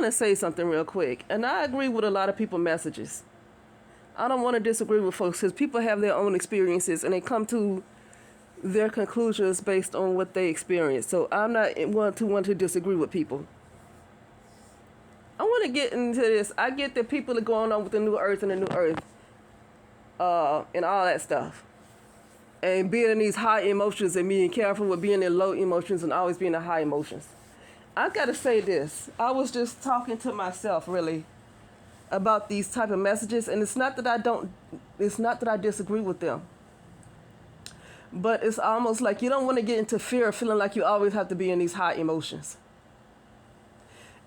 want to say something real quick, and I agree with a lot of people's messages. I don't want to disagree with folks because people have their own experiences and they come to their conclusions based on what they experience. So I'm not want to disagree with people. I want to get into this. I get that people are going on with the new earth and the new earth, and all that stuff, and being in these high emotions and being careful with being in low emotions and always being in high emotions. I gotta say this. I was just talking to myself really about these type of messages, and it's not that I disagree with them, but it's almost like you don't want to get into fear of feeling like you always have to be in these high emotions,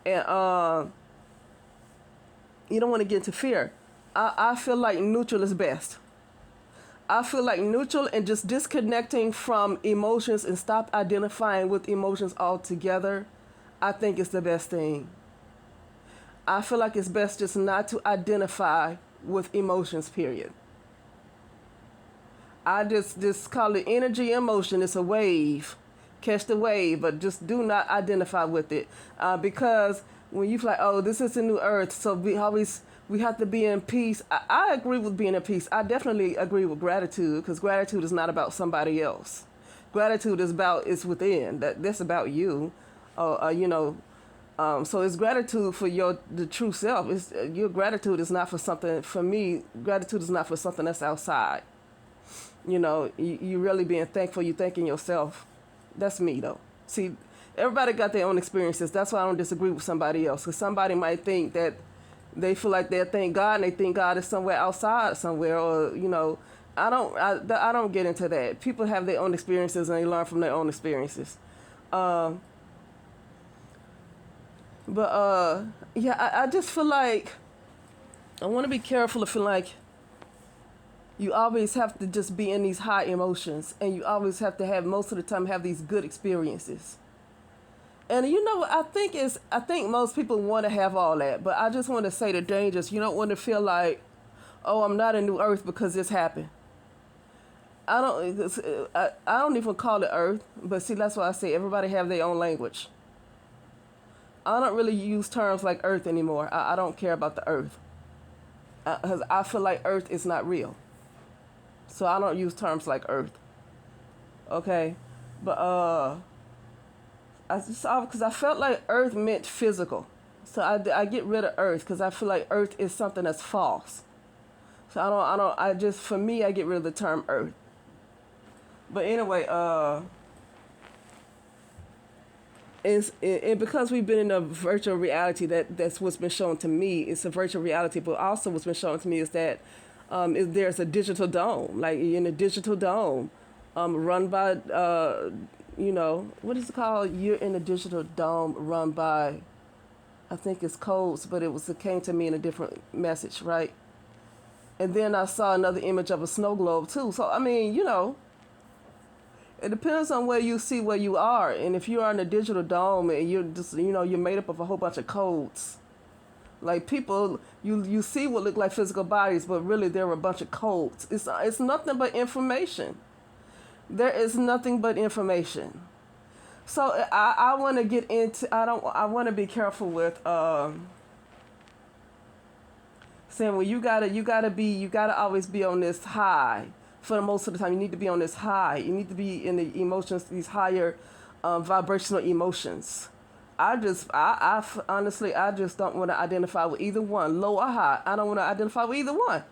and you don't want to get into fear. I feel like neutral is best. I feel like neutral and just disconnecting from emotions and stop identifying with emotions altogether, I think it's the best thing. I feel like it's best just not to identify with emotions, period. I just call it energy emotion. It's a wave. Catch the wave, but just do not identify with it. Because when you feel like, oh, this is a new earth, so we have to be in peace. I agree with being in peace. I definitely agree with gratitude, because gratitude is not about somebody else. Gratitude is within. That's about you. So it's gratitude for the true self. Your gratitude is not for something. For me, gratitude is not for something that's outside. You really being thankful. You thanking yourself. That's me though. See, everybody got their own experiences. That's why I don't disagree with somebody else. Because somebody might think that they feel like they thank God and they think God is somewhere outside somewhere, or I don't get into that. People have their own experiences and they learn from their own experiences. I just feel like I want to be careful of feeling like you always have to just be in these high emotions, and you always have to most of the time have these good experiences. And I think most people want to have all that, but I just want to say the dangers. You don't want to feel like, oh, I'm not in New Earth because this happened. I don't even call it Earth, but see, that's why I say everybody have their own language. I don't really use terms like Earth anymore. I don't care about the Earth, because I feel like Earth is not real. So I don't use terms like Earth. Okay, but because I felt like Earth meant physical, so I get rid of Earth because I feel like Earth is something that's false. So for me, I get rid of the term Earth. But anyway, and because we've been in a virtual reality, that's what's been shown to me. It's a virtual reality, but also what's been shown to me is that there's a digital dome, like you're in a digital dome, run by, what is it called? You're in a digital dome run by, I think it's codes, but it came to me in a different message, right? And then I saw another image of a snow globe too. So I mean, it depends on where you see where you are, and if you are in a digital dome and you're just, you're made up of a whole bunch of codes. Like people, you see what look like physical bodies, but really they're a bunch of codes. It's nothing but information. There is nothing but information. So I want to get into. I want to be careful with saying, well, you gotta always be on this high. For the most of the time, you need to be on this high. You need to be in the emotions, these higher vibrational emotions. Honestly, I just don't want to identify with either one, low or high. I don't want to identify with either one.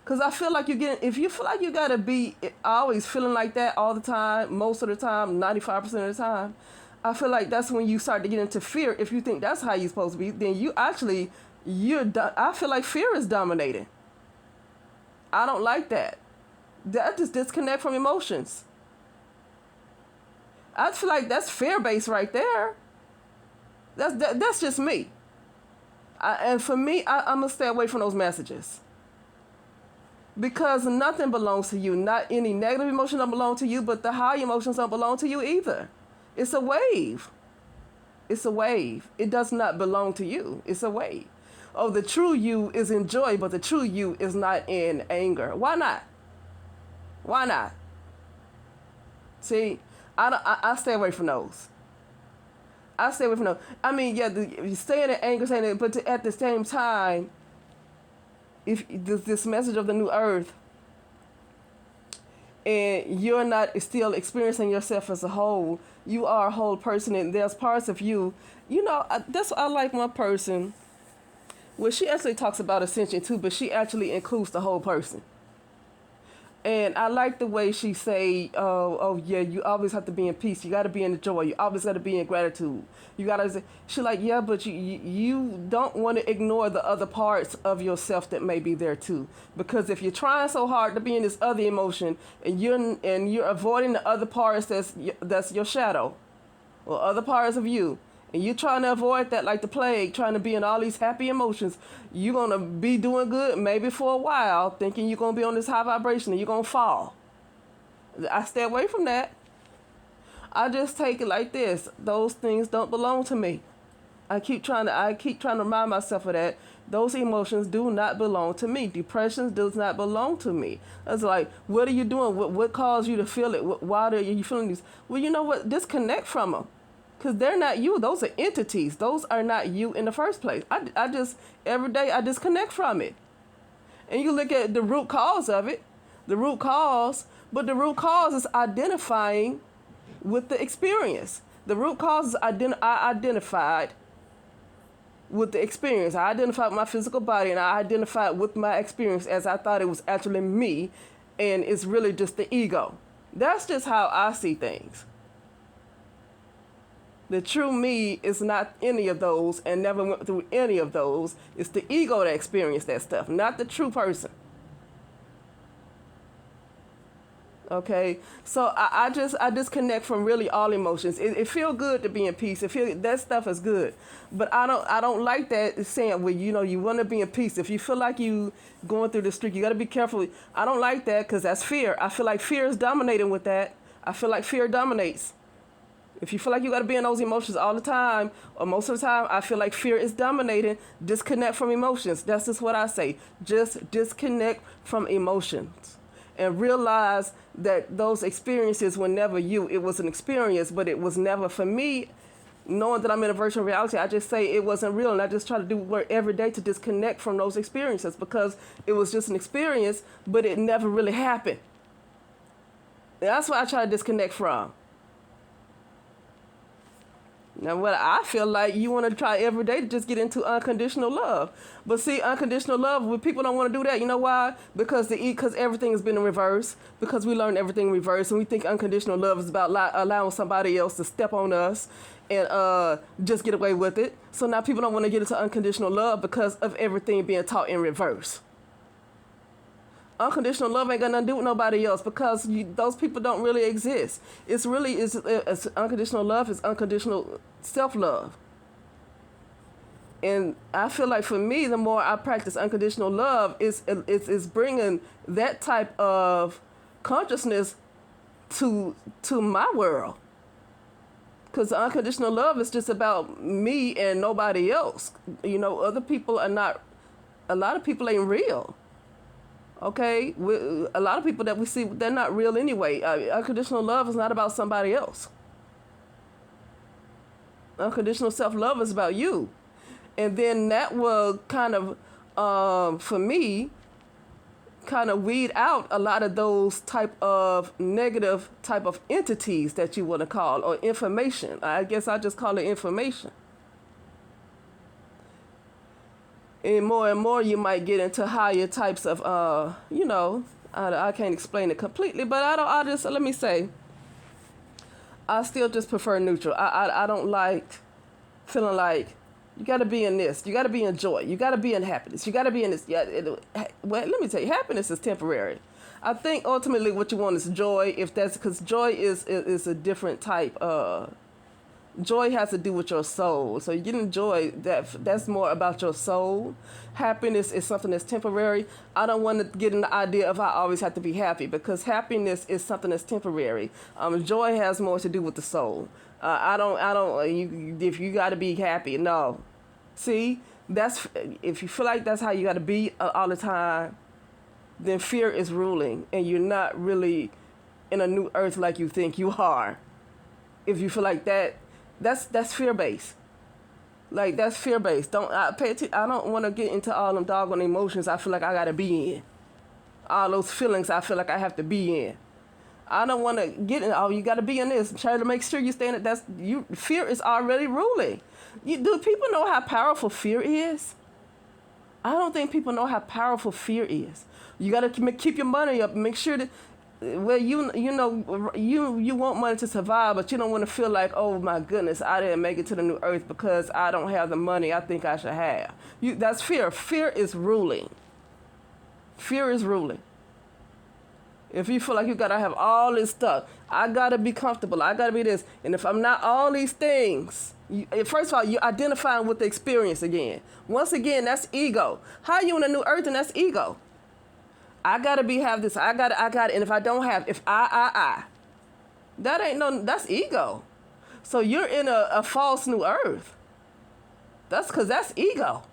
Because I feel like if you feel like you got to be always feeling like that all the time, most of the time, 95% of the time, I feel like that's when you start to get into fear. If you think that's how you're supposed to be, then I feel like fear is dominating. I don't like that. That just disconnect from emotions. I feel like that's fear-based right there. That's just me. And for me, I'm going to stay away from those messages. Because nothing belongs to you. Not any negative emotion don't belong to you, but the high emotions don't belong to you either. It's a wave. It's a wave. It does not belong to you. It's a wave. Oh, the true you is in joy, but the true you is not in anger. Why not? Why not? See, I stay away from those. I stay away from them. I mean, yeah, you staying in anger, saying it, but at the same time, if this message of the new earth, and you're not still experiencing yourself as a whole, you are a whole person, and there's parts of you, that's I like one person. Well, she actually talks about ascension too, but she actually includes the whole person. And I like the way she say, "Oh yeah, you always have to be in peace. You got to be in the joy. You always got to be in gratitude. You got to." She like, "Yeah, but you don't want to ignore the other parts of yourself that may be there too. Because if you're trying so hard to be in this other emotion, and you're avoiding the other parts that's your shadow, or other parts of you, and you're trying to avoid that like the plague, trying to be in all these happy emotions, you're going to be doing good maybe for a while, thinking you're going to be on this high vibration and you're going to fall. I stay away from that. I just take it like this. Those things don't belong to me. I keep trying to remind myself of that. Those emotions do not belong to me. Depression does not belong to me. It's like, what are you doing? What caused you to feel it? Why are you feeling these? Well, you know what? Disconnect from them. Because they're not you. Those are entities. Those are not you in the first place. I just, every day, I disconnect from it. And you look at the root cause of it. But the root cause is identifying with the experience. The root cause is I identified with the experience. I identified with my physical body, and I identified with my experience as I thought it was actually me, and it's really just the ego. That's just how I see things. The true me is not any of those and never went through any of those. It's the ego that experienced that stuff, not the true person. Okay, so I disconnect from really all emotions. It feel good to be in peace. That stuff is good, but I don't like that saying, well, you want to be in peace. If you feel like you going through the street, you got to be careful. I don't like that because that's fear. I feel like fear is dominating with that. I feel like fear dominates. If you feel like you got to be in those emotions all the time, or most of the time, I feel like fear is dominating. Disconnect from emotions. That's just what I say. Just disconnect from emotions and realize that those experiences were never you. It was an experience, but it was never for me. Knowing that I'm in a virtual reality, I just say it wasn't real, and I just try to do work every day to disconnect from those experiences because it was just an experience, but it never really happened. That's what I try to disconnect from. Now, what I feel like you want to try every day to just get into unconditional love. But see, unconditional love, when people don't want to do that, you know why? Because everything has been in reverse. Because we learned everything in reverse. And we think unconditional love is about allowing somebody else to step on us and just get away with it. So now people don't want to get into unconditional love because of everything being taught in reverse. Unconditional love ain't got nothing to do with nobody else because those people don't really exist. It's unconditional love is unconditional self-love. And I feel like for me, the more I practice unconditional love, it's bringing that type of consciousness to my world. Because unconditional love is just about me and nobody else. Other people are not, a lot of people ain't real. Okay, a lot of people that we see, they're not real anyway. Unconditional love is not about somebody else. Unconditional self-love is about you. And then that will kind of, for me, kind of weed out a lot of those type of negative type of entities that you want to call, or information. I guess I just call it information. And more you might get into higher types of, I can't explain it completely, but let me say, I still just prefer neutral. I don't like feeling like you got to be in this, you got to be in joy, you got to be in happiness, you got to be in this. Well, let me tell you, happiness is temporary. I think ultimately what you want is joy, because joy is a different type. Joy has to do with your soul. So you get joy, that's more about your soul. Happiness is something that's temporary. I don't want to get in the idea of I always have to be happy, because happiness is something that's temporary. Joy has more to do with the soul. If you got to be happy, no. See, if you feel like that's how you got to be all the time, then fear is ruling, and you're not really in a new earth like you think you are. If you feel like that, That's fear based. Like that's fear based. Don't I pay attention? I don't want to get into all them doggone emotions. I feel like I gotta be in all those feelings. I feel like I have to be in. I don't want to get in. Oh, you got to be in this. Try to make sure you stay in it. That's you. Fear is already ruling. Do people know how powerful fear is? I don't think people know how powerful fear is. You got to keep your money up. Make sure that, well, you want money to survive, but you don't want to feel like, oh my goodness, I didn't make it to the new earth because I don't have the money I think I should have. That's fear. Fear is ruling. Fear is ruling. If you feel like you gotta have all this stuff, I gotta be comfortable, I gotta be this, and if I'm not all these things, first of all, you're identifying with the experience again. Once again, that's ego. How you in a new earth and that's ego? I gotta have this, I gotta, and if I don't have, if that ain't no, that's ego. So you're in a false new earth. That's because that's ego.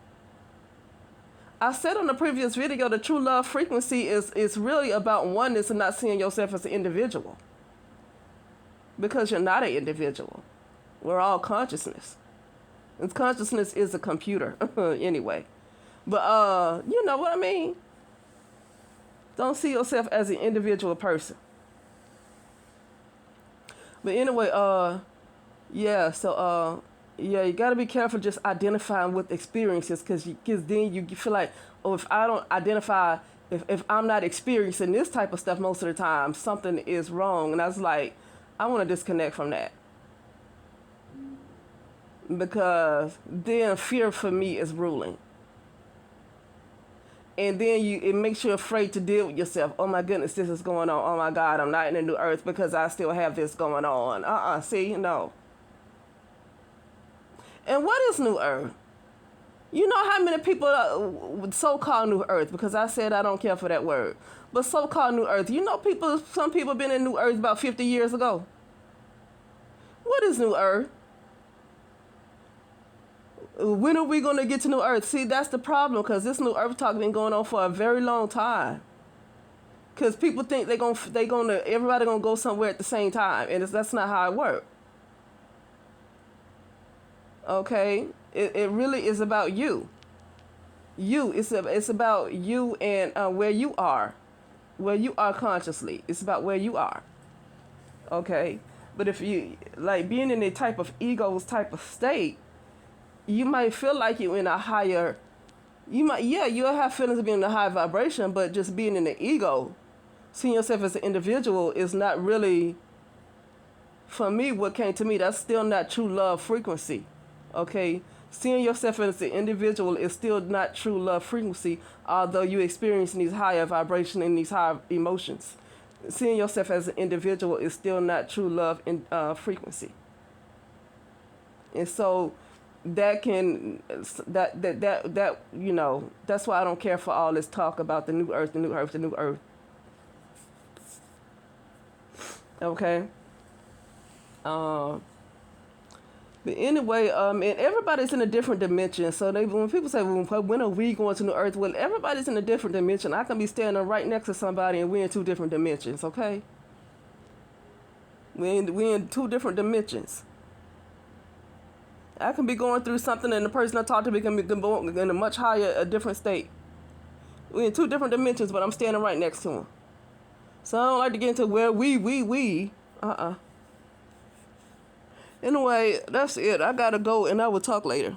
I said on the previous video, the true love frequency is really about oneness and not seeing yourself as an individual. Because you're not an individual. We're all consciousness. And consciousness is a computer anyway. But you know what I mean? Don't see yourself as an individual person. But anyway, yeah, so yeah, you got to be careful just identifying with experiences because then you feel like, oh, if I don't identify, if I'm not experiencing this type of stuff most of the time, something is wrong. And I was like, I want to disconnect from that. Because then fear for me is ruling. And then it makes you afraid to deal with yourself. Oh my goodness, this is going on. Oh my God, I'm not in the new earth because I still have this going on. See, no. And what is new earth? You know how many people so-called new earth, because I said I don't care for that word, but so-called new earth. You know some people been in new earth about 50 years ago. What is new earth? When are we going to get to new earth? See, that's the problem, because this new earth talk been going on for a very long time. Because people think everybody gonna go somewhere at the same time, and that's not how it works. Okay, it really is about you. It's about you and where you are consciously. It's about where you are. Okay, but if you like being in a type of ego's type of state, you might feel like you're in a higher. You'll have feelings of being in a high vibration, but just being in the ego, seeing yourself as an individual is not really. For me, what came to me, that's still not true love frequency. Okay, seeing yourself as an individual is still not true love frequency, although you're experiencing these higher vibration and these higher emotions. Seeing yourself as an individual is still not true love in frequency. And so that you know, that's why I don't care for all this talk about the new earth, the new earth, the new earth. Okay. But anyway, and everybody's in a different dimension. So when people say, well, when are we going to New Earth? Well, everybody's in a different dimension. I can be standing right next to somebody and we're in two different dimensions, okay? We're in two different dimensions. I can be going through something and the person I talk to me can be in a much higher, a different state. We're in two different dimensions, but I'm standing right next to them. So I don't like to get into where we. Anyway, that's it. I gotta go and I will talk later.